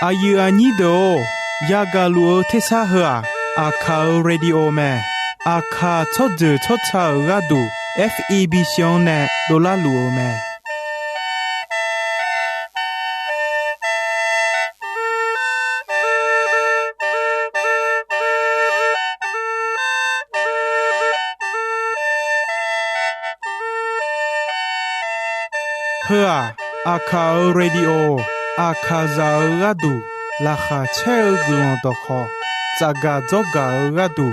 อายุอันนี้โดยากาลัวเทสาหัวอาคาเรดิโอแมอาคาทอดเจอทอดชาราดู FEB ชงเนโดลาลัวแมเพื่ออาคาเรดิโออาคาซาราดูราคาเชลกุลตอคอจากาจอการาดู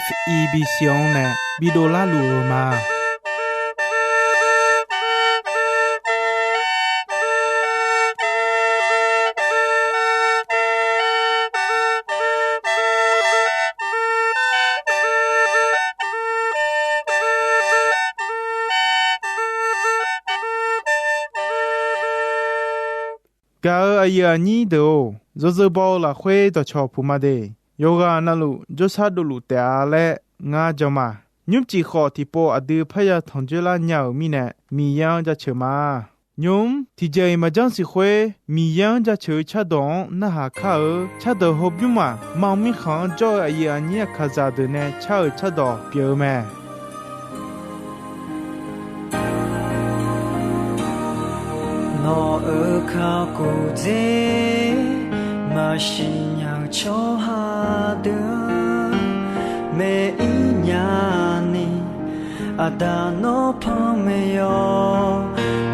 FEB ชงเนบิโดลาลูมากาอายุอันนี้เดียวจะบอกละคุยต่อชอบผู้มาเดโยกานั่นลูจะชาดูลูแต่อะไรงาจมายุมจีขอที่ปออดีพยาทองเจลาเนียวมีเนมียังจะเชื่อมายุมที่ใจมาจังสิคุยมียังจะเชื่อชาดองน่าหาข้าชาดอฮบยุมามังมีขังจ่ออายุอันนี้ข้าจะเดินชาดอเปียวแม่我耳靠古街，马西鸟秋哈的，每一年你阿达诺朋没有，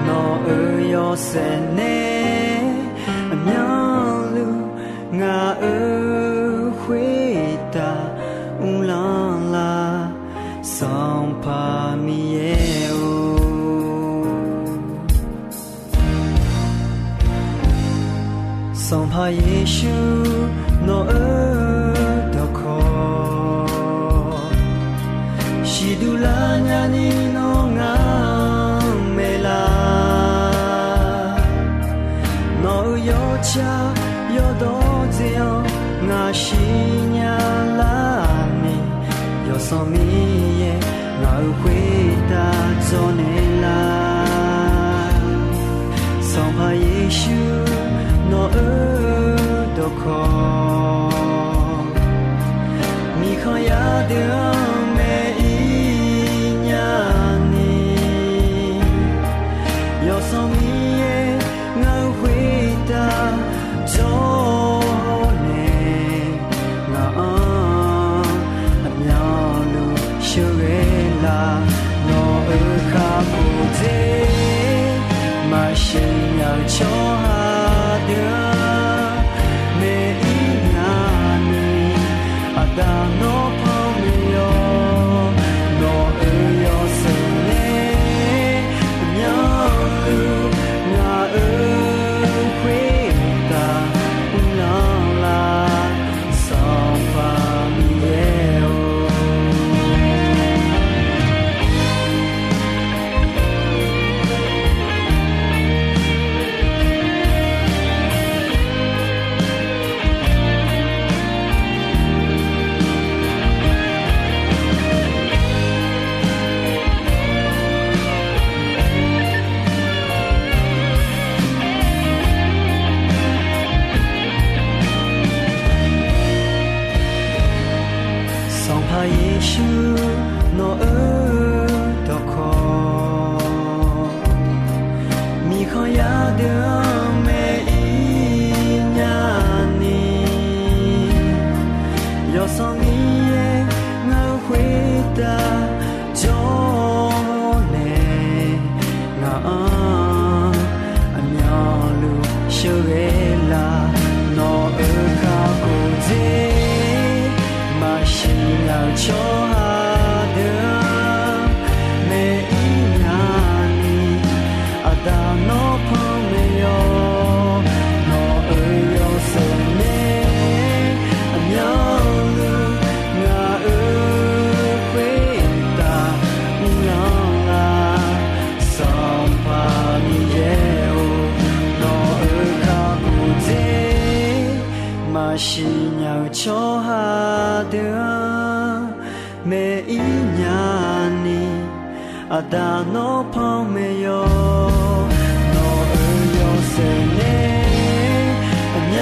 我耳有谁呢？鸟路我耳回答乌浪啦，桑帕米耶。桑帕耶稣诺尔多科，西杜拉亚尼诺昂梅拉，诺尔有家有多子哟，我西亚拉尼有桑米耶，我回答做内拉，桑帕耶稣。诺尔多科，米康亚的每一年你，有什么耶？我回答做呢？我苗路修为啦，诺尔卡布泽，马西亚秋哈。每一年你阿达诺朋友，诺尔有谁呢？鸟路我耳回答乌浪啦，桑帕米耶哦。耶稣诺尔多科，米康亚的每一年你，有什么耶？我回答做呢？我苗路修为啦，诺尔卡古泽。西要求哈的每一年你阿达诺朋没有，诺尔有谁呢？苗路我耳回答乌浪啦，桑帕米耶哦，诺尔卡布泽，马西要求哈。每一年你阿达诺朋没有，诺尔有谁呢？鸟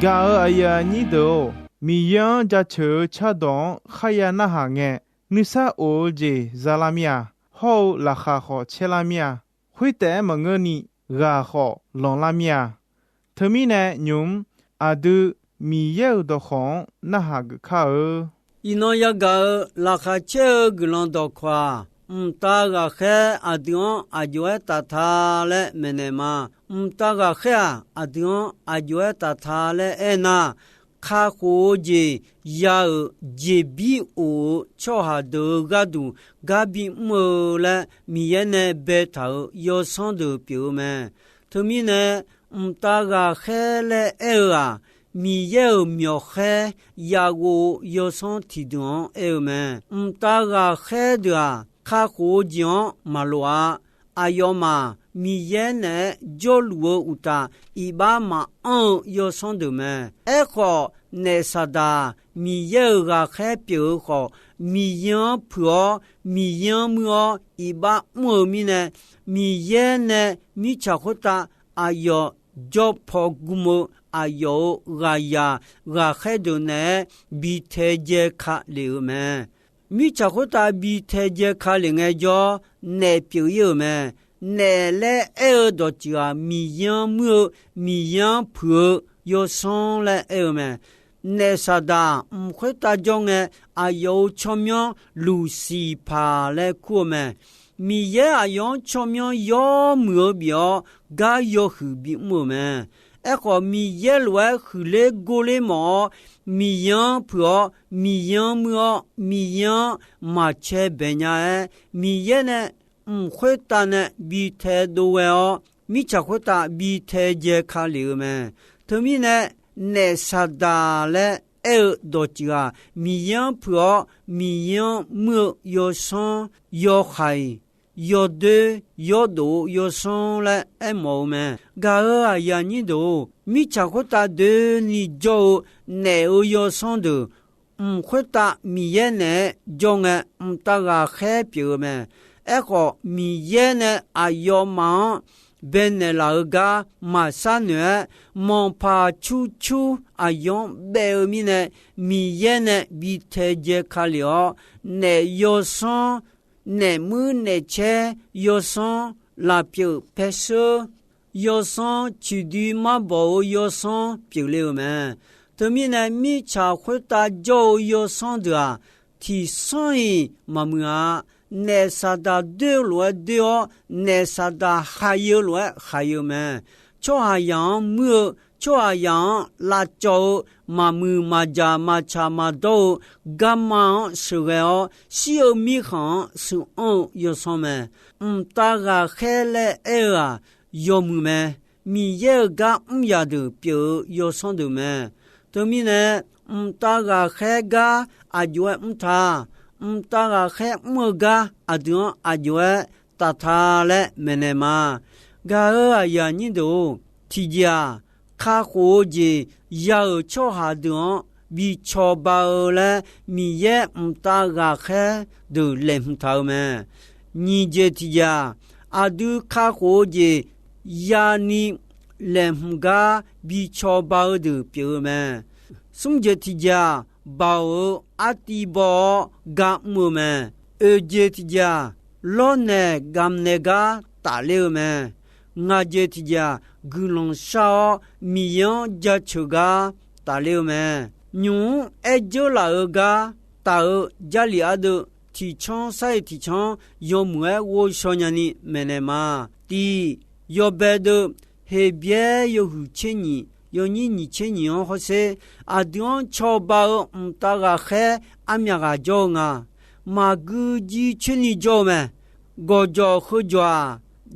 กาอายานิโดมียังจะเชอชะดองขยานะหาเงนิซาโอเจซาลามียฮอลาคาขอเชลามียหุยแต่มงเงนีกาขอลองลามียเธอมีแนยุมอาดูมีเยอดของนะหากข้าอินอยาการาคาเชกลอนดอกควาตากาแค่อดิอนอาจวยตาทาและเมเนมาตากาแค่อดิอนอาจวยตาทาและเอนาคาโคเจยาเจบีโอชอหาดกาดูกาบิมและมีเยเนเบตายอซอนดเปียวแมทมีเนตากาแค่และเอรามีเยอมีอแค่ยาโกยอซอนทิดอนเอแมตากาแค่ดาคาโคเจียนมาลัวอายอมามีเยเนจอลัวอุตาอีบามายอซอนดแมเอขอเนซาดามีเยกาแค่เปียวขอมียันผัวมียันมัวอีบามัวมีเนมีเยเนมีชาโคตาอายอจอพอกุโมอายอกายากาแค่ดเนบีเทเจคาเลวแมมิชาโคตาบีเทเจคาเลงจอเนเปียวเยแมเนเลเอดอจิอามียันมัวมียันผัวยอซอนและเอแมเนซาดาควตาจงเออายอชอมยอนลูซีพาและคัวแมมีเยอายอนชอมยอนยอมัวเบียกายอหือบิมัวแมเอขอมีเยลวะคือเลโกเลมอมียันผัวมียันมัวมียันมาเชเบญามีเยเนควตาเนบีเทโดเวอมิชาควตาบีเทเจคาเลแมทมีเนเนซาดาและเอดอจิกามียันผัวมียันมัวยอซอนยอไขยอเดยอโดยอซอนและเอมอแมกาอายานิโดมิชาควตาเดนิโจเนอยอซอนเดควตามีเยเนจงตากาแค่เปียวแมเอขอมีเยเนอายอมาเบเนลากามาซาเนมองพาชูชูอายองเบลมิเนมีเยเนบีเทเจคาลิโอเนยอซอนเนมือเนเชยอซอนลาเปียวเพเซยอซอนชิดีมาโบยอซอนเปียวเลวแมตมีเนมีชาควตาโจยอซอนดาที่ซอยมาเมือเนซาดาเดลวเดอเนซาดาหายลวหายแมชัวยังมือชัวยังลาโจมามือมาจามาชามาโดกามาสุเกอสิโอมีขังสุอยอซอมแมตากาแค่เลเอรายอมือแมมีเยกาอยาดูเปียวยอซอนดูแมตมีเนตากาแค่กาอาจวยทาตากาแค่มือกาอดวอาจวยตาทาและเมเนมากาอายานิโดทิจาคาโคเจยาชอหาดวบีชอบาและมีเยตากาแค่ดูเลมทาวแมนีเจทิจาอาดูคาโคเจยานีเลมกาบีชอบาดูเปียวแมสุมเจทิจาบาวอาติบอกามูแมเอเจติจาโลเนกามเนกาตาเลวแมงาเจติจากุลงชามียอนจัชกาตาเลวแมญูเอโจลาเอกาตาจาลีอาดทีชองไซทีชองยอมเวโวชอญานิเมเนมาตียอเบดเฮเบียยหูเชนียอนี่นิเชนียฮอเซอาดอนชอบาตากาแค่อามีกาจงามากูจีเชนีจอมกอจอขจวา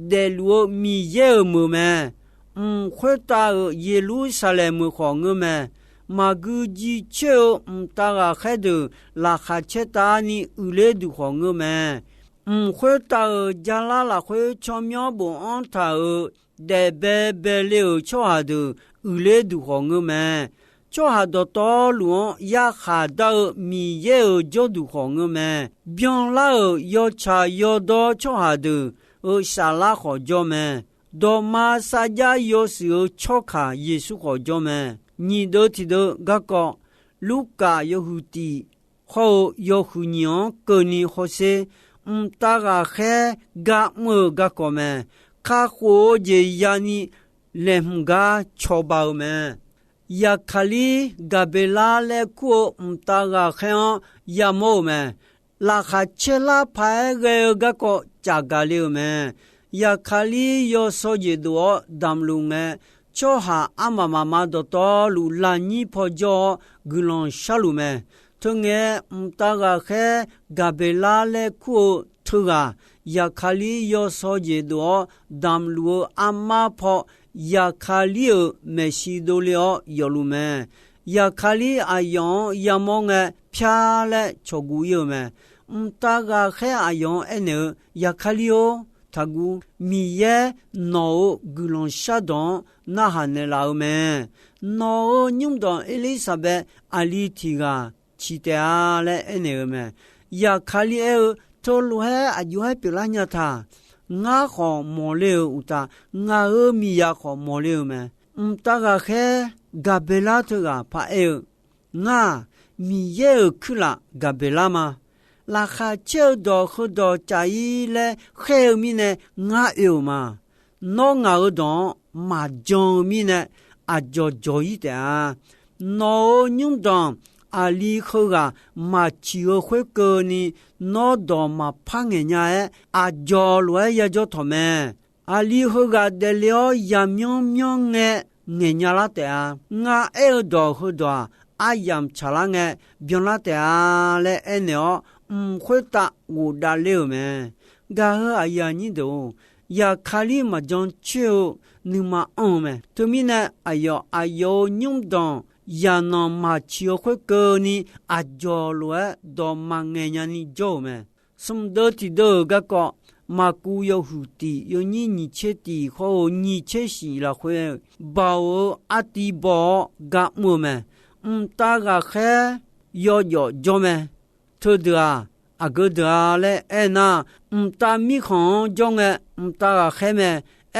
เดลัวมีเยมือแมควตาเยรูซาเล็มของแมมากูจีเชตากาแค่ดูลาคาเชตานีอุเลดูของแมควตาจาลาลาควชอมยอบอันทาเดเบเบเลวชอหาดูอุเลดูของแม่ชอหาดตอหลวงยาขาดมีเยอจอดูของแม่เบียงลายอชายอดอชอหาดูชาลาขอจอแม่ดอมาซาจายอสิชอขาเยซูขอจอแม่你都提到那个路加有胡地后有胡娘个你好些大家还个么个个么卡活je yani lemga chobao me ya khali gabela le ko mtaga khan ya mo me la kha chela phae ge ga ko chaga le me ya khali yo so je do damlu me cho ha amama ma do to lu la ni pho jo gulon shalu me thonge mtaga khe gabela le ko thuga ya khali yo so je do damlu amma pho ya khali me shi do le yo lu me ya khali ayon yamong phya le chogu yo me mtaga khe ayon ene ya khali o tagu mi ye no gulon shadon na hane la me no nyum don Elizabeth ali tiga chita le ene me ya khali e to lu he aju he pilanya tha nga kho mo le uta nga mi ya kho mo le me mtaga khe gabela tga pa e nga mi ye khula gabela ma la kha che do kho do chai le khe mi ne nga e ma no nga do ma jong mi ne a jo jo yi da no nyum don ali kho ga ma chi o khwe ko ni no do ma phang nya e a jo lo ya jo tho me ali kho ga de lyo ya myong myong nge nge nya la ta nga e do kho do a yam chala nge byon la ta le enyo khwe ta wo da le me ga ha ya ni do ya khali ma jon chu ni ma on me to mi na ayo nyum don ya no ma chi o khwe ko ni a jo lo do ma nge nya ni jo me sum do ti do ga ko ma ku yo hu ti yo ni che ti ho ni che si la khwe ba o a ti bo ga mo me ta ga khe yo jo me to da a go da le na ta mi khon jong ta ga khe me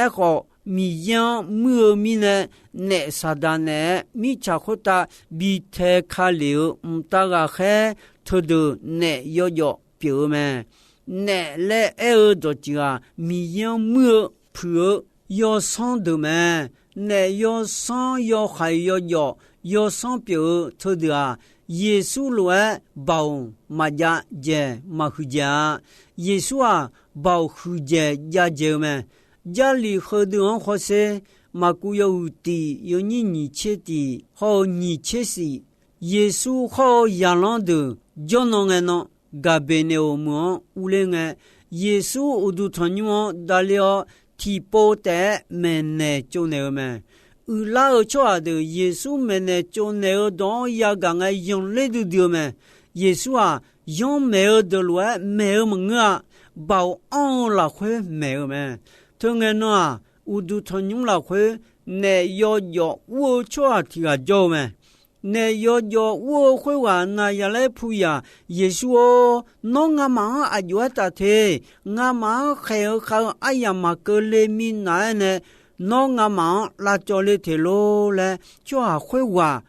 e ko mi yan mu mi ne sa da ne mi cha khota bi the kha le ta ga khe to do ne yo pyo me ne le e do jiga mi yan mu phu yo son de me ne yo son yo khai yo son pyo to da Yesu lo bao ma ja je ma hu ja Yesu a bao hu je ja je me ja li kho de on kho se ma ku yo ti yo ni che ti ho ni che si Yesu kho ya lon de jo no nge no ga be ne o mo u le nge Yesu u du thon nyu da le ti po te me ne jo ne me u la o cho de Yesu me ne jo ne o don ya ga nga yon le du dio me Yesu a yon me o de lo me o nga bao on la khwe me o me to nge no a u du thon nyu la khwe ne yo wo cho a ti ga jo me ne yo wo khwe wa na ya le phu ya Yesu o no nga ma a yo ta the nga ma khe kha a ya ma ke le mi na ne no nga ma la cho le the lo le cho a khwe wa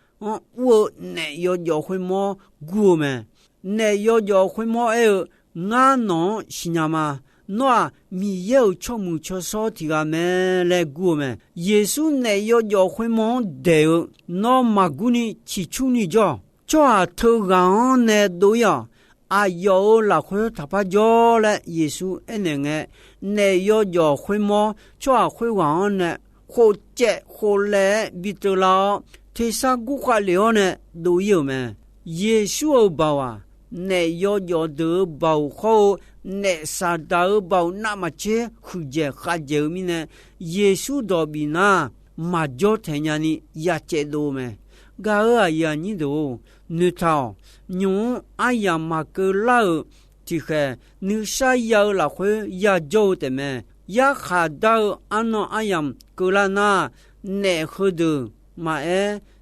wo ne yo khwe mo gu me ne yo khwe mo e nga no shinya ma no a mi ye cho mu cho so ti ga me le gu me Yesu ne yo khwe mo de no ma gu ni chi chu ni jo cho a tho ga ne do ya a yo la khwe ta pa jo le Yesu ene nge ne yo khwe mo cho a khwe wa ne ho che ho le bi to la te sa gu kha le ne do yo me Yesu o ba wa ne yo de ba ho ne sa da ba na ma che khu je kha je mi ne Yesu do bi na ma jo the nya ni ya che do me ga ya ni do nu tao nyu a ya ma ke la ti khe nu sa ya la khwe ya jo de me ya kha da ano ayam ke la na ne khu de ma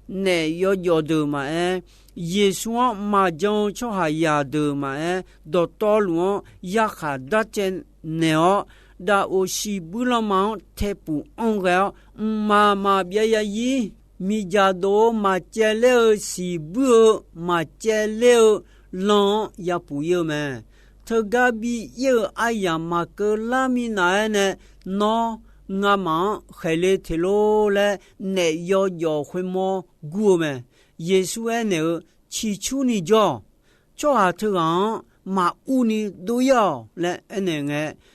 ne yo de ma Yesu ma jo cho ha ya de ma do to lu ya kha da chen ne o da o shi bu la ma te pu on ga ma bia ya yi 米加多马接了西部马接了浪也不有嘛，他隔壁有哎呀马格拉米那呢，那我们还来提罗来，那要会么过嘛？耶稣哎呢，起初你叫下头上马乌你都要来哎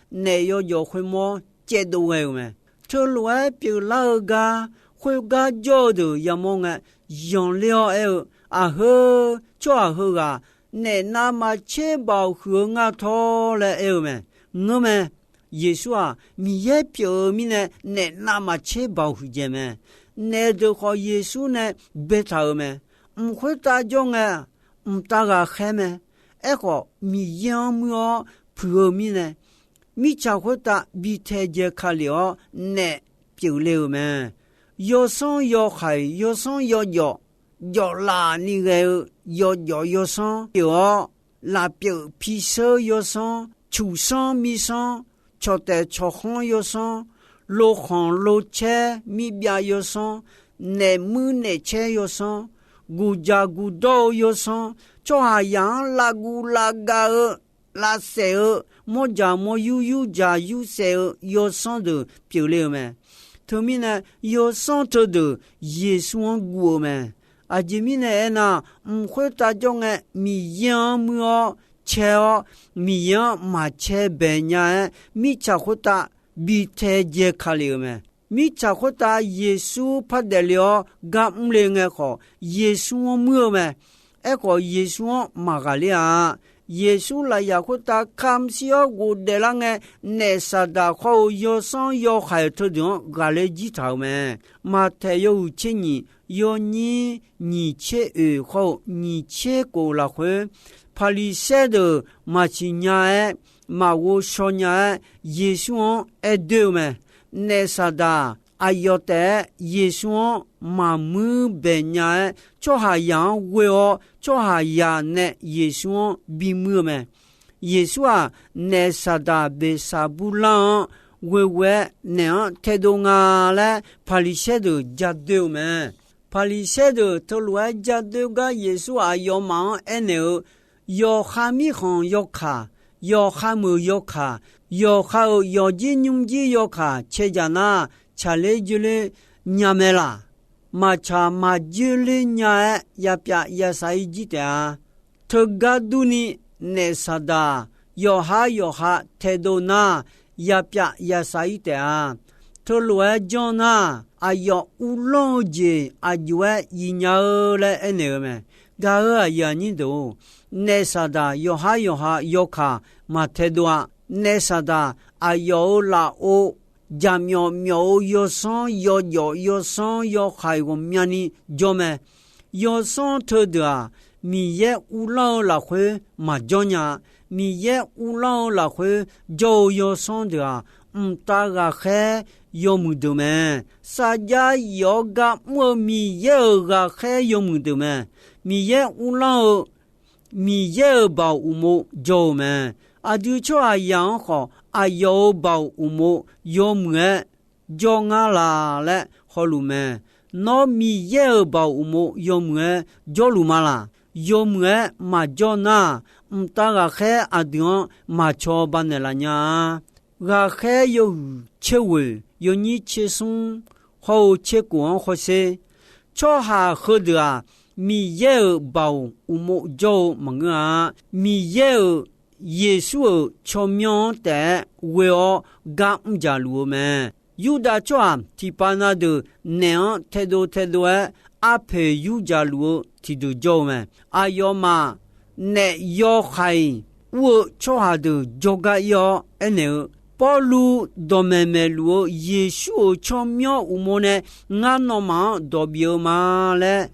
那要会么接到哎嘛？这路哎别老个。会个叫的要么个用了哎呵，叫呵个，那么切包和我讨了哎么？我们耶稣啊，你也表明呢，那么切包回家么？那就和耶稣呢别吵么？唔会打仗啊，唔打个黑么？哎个你要么要表明呢？你才会打比太监看了那表了么？要生要害，要生要拉你个要生要拉表皮色要生，出生米生，吃得吃红要生，落红落切米边要生，内木内切要生，古家古道要生，做下样拉古拉嘎拉色，莫家莫有家有色要生的表了没？他们呢有上头的耶稣过嘛？啊，这面呢那唔会打仗的米样么切哦，米样马切白伢，米才会打比太监看了嘛？米才会打耶稣拍得了，干唔了个好耶稣么嘛？哎个耶稣马个了。耶稣来也会打看小我的那个那啥的好要上要害头的阿来几头嘛，马太有钱你要你切好你切过了会，帕里塞的马去伢马我说伢耶稣哎对嘛，那啥的。哎要得耶稣马木白伢做下样为哦做下样呢耶稣比木嘛耶稣啊那啥的被啥不浪为那样态度啊来帕里塞的家对嘛帕里塞的头路家对个耶稣啊要忙哎牛要哈米行要卡要哈木要卡要好要金用金要卡切家那查嘞就嘞伢没啦，马查马就嘞伢也别也晒几的，他家都呢那啥的，要哈态度那也别也晒的，他罗讲那啊要乌龙节啊就一年来那个么，噶个也你都那啥的要哈要卡马态度啊，那啥的啊要拉哦。家苗要生要生要害我们呢，叫么？要生头的啊，米也乌老了会马叫呢，米也乌老了会叫要生的啊，大个还要么的么？啥家要个么米也个还要么的么？米也乌老，米也把乌么叫么？啊，就叫啊样好。啊，要包乌木要么叫我啦嘞，好路么？那米也包乌木要么叫路嘛啦？要么嘛叫那？大个还啊点嘛叫办的啦呀？个还有切味，有你切松好切光好些，叫下喝的啊？米也包乌木叫么啊？米也。耶稣出名的为我干家路们，有的转提巴那的那样态度阿培有家路提度叫们，阿要嘛那要害我出下的就个要那保路多妹路耶稣出名我们呢，俺那嘛多表嘛嘞，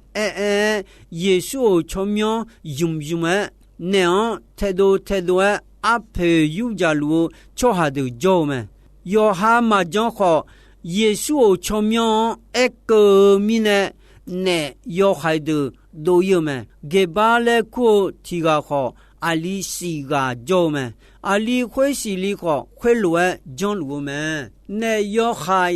耶稣出名用么？那样态度阿培有家路做下的做么？要哈嘛讲好，耶稣出名一个米呢，那要害的都有么？给巴勒库提个好，阿里西个做么？阿里会西里好，会路讲路么？那要害，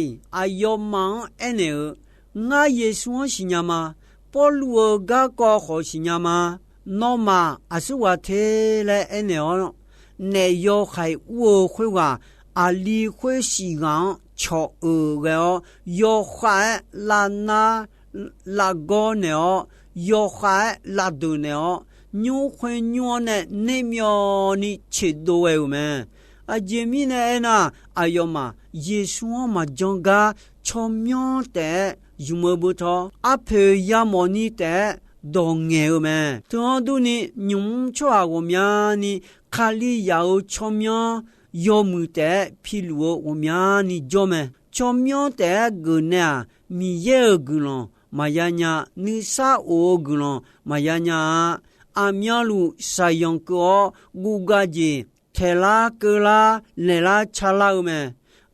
要忙那个。我耶稣是娘吗？保罗个高好是娘吗？那么还是我听来安了，你要还我会话啊，你会时间巧个要还那个呢？要还拉多呢？牛会牛呢？你苗你吃多哎么？啊，前面呢那哎呦嘛，耶稣嘛讲个巧妙的，有么不错？啊，培养么你的。동해오면 도도니 뇽초하고 면이 칼리야우 초면 요무때 필요 오면이 좀에 초면때 그냐 미예 그노 마야냐 니사 오 그노 마야냐 아미알루 사용거 구가지 텔라 끌라 레라 찰라우메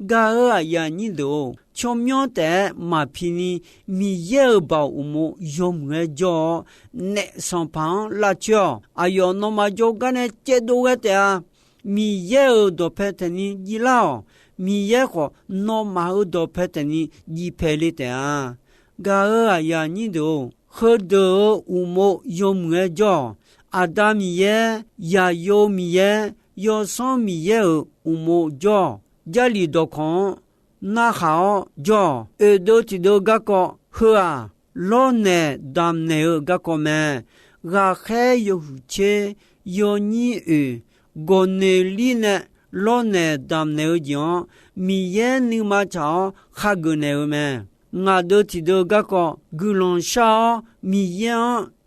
가야니도 초면때 마피니 미예바 우모 용외죠 내 선판 라죠 아요 노마조간에 제도에다 미예도 패트니 지라오 미예고 노마우도 패트니 지펠리다 가야니도 허드 우모 용외죠 아담이예 야요미예 요소미예 우모죠 자리도콘那好就都知道个个喝啊老呢当呢个个们我还有钱有你我呢里呢老呢当呢讲米也你嘛找哈个呢们我都知道个个古龙少米也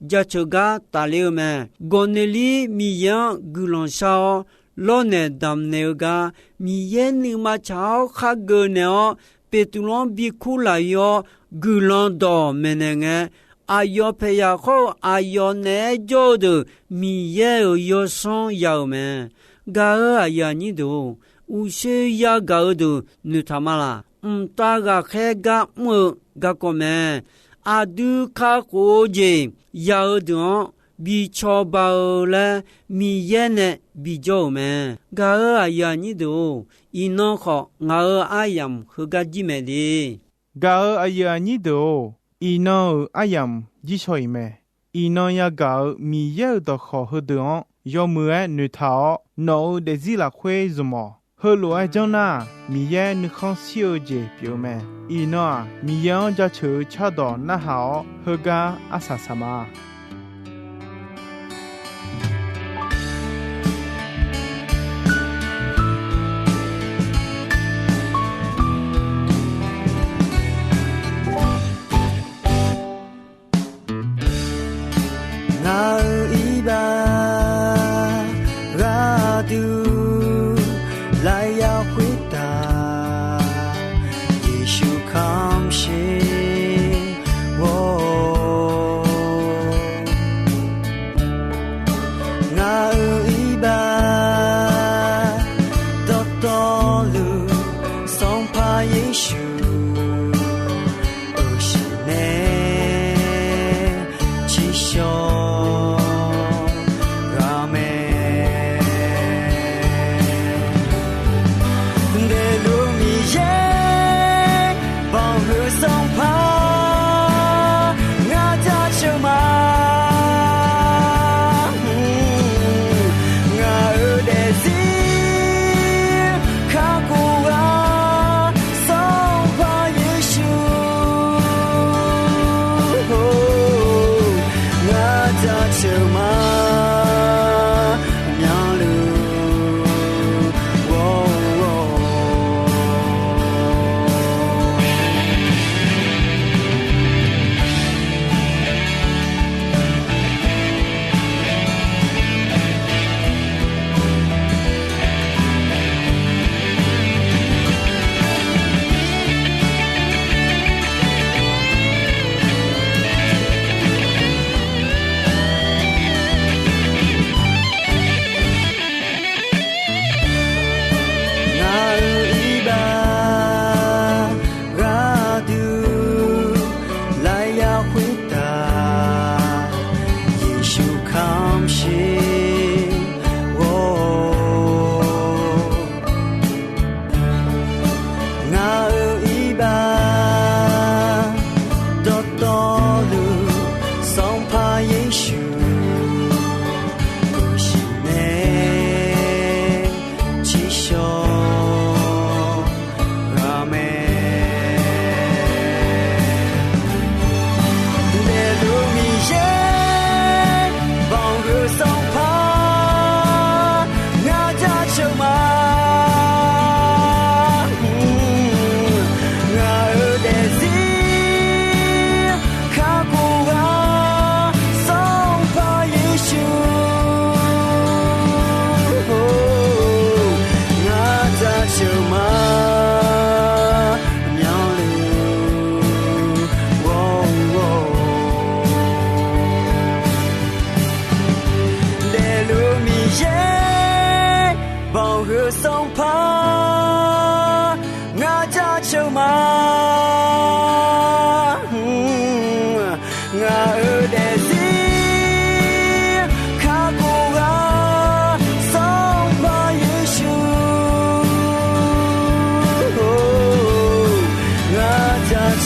加这个大了们我呢里米也古龙少老呢当呢个米耶尼玛超哈个呢贝图隆比库拉哟古朗多门呢阿哟培养好阿哟呢做的米耶有松要门个阿呀你都有些呀搞的你他妈啦大个开个么个个门阿杜卡国际要的比超包了米耶呢比较门个阿呀你都一弄好我阿样和个几没的个阿呀你都一弄阿样几岁没一弄呀个米耶的好喝的要么女头脑的自拉会什么和罗爱讲呐米耶你看小姐表妹一弄米耶就去吃到那好和个阿啥什么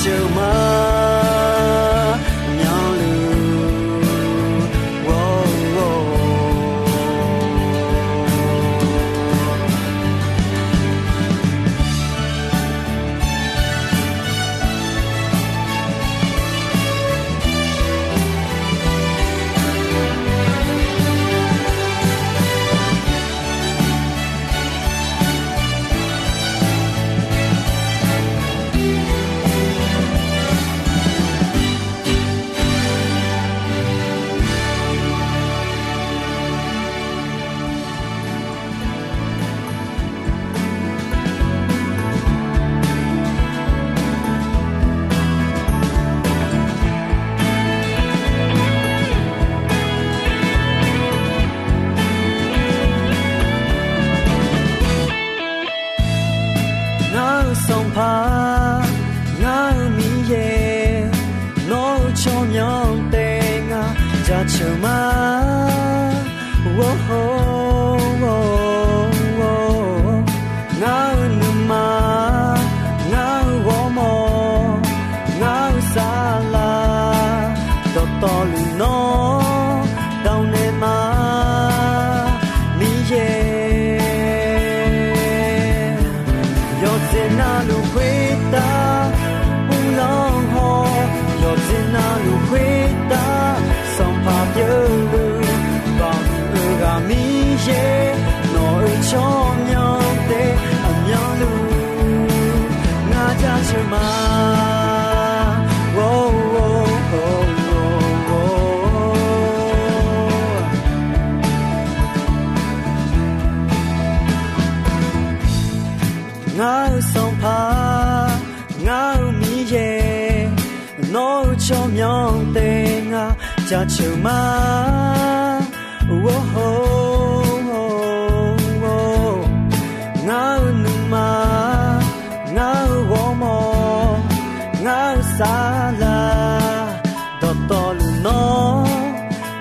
chờ mà nhau lưu sông pha ngã mi ye nó cho nhau tên cha chờ mà ngã nằm mà ngã gõ mò ngã xa la to to lu nó đau nề mà mi ye na lu quita un long ho yo zina lu quita som pa bia lu bang ga mi ye no cho nhau te am nhau lu nga cha chma wo wo wo nga song pa nga mi ye no cho nhau te nga cha chờ ma wo nga nu ma nga wo mo nga sa la to to lu no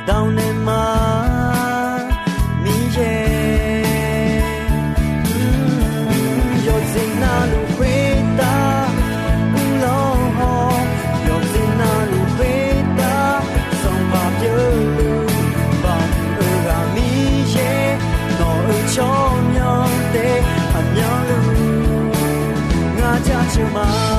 down in ma mi ye cho nhau để hẳn nhau lưu ngã cha chờ mà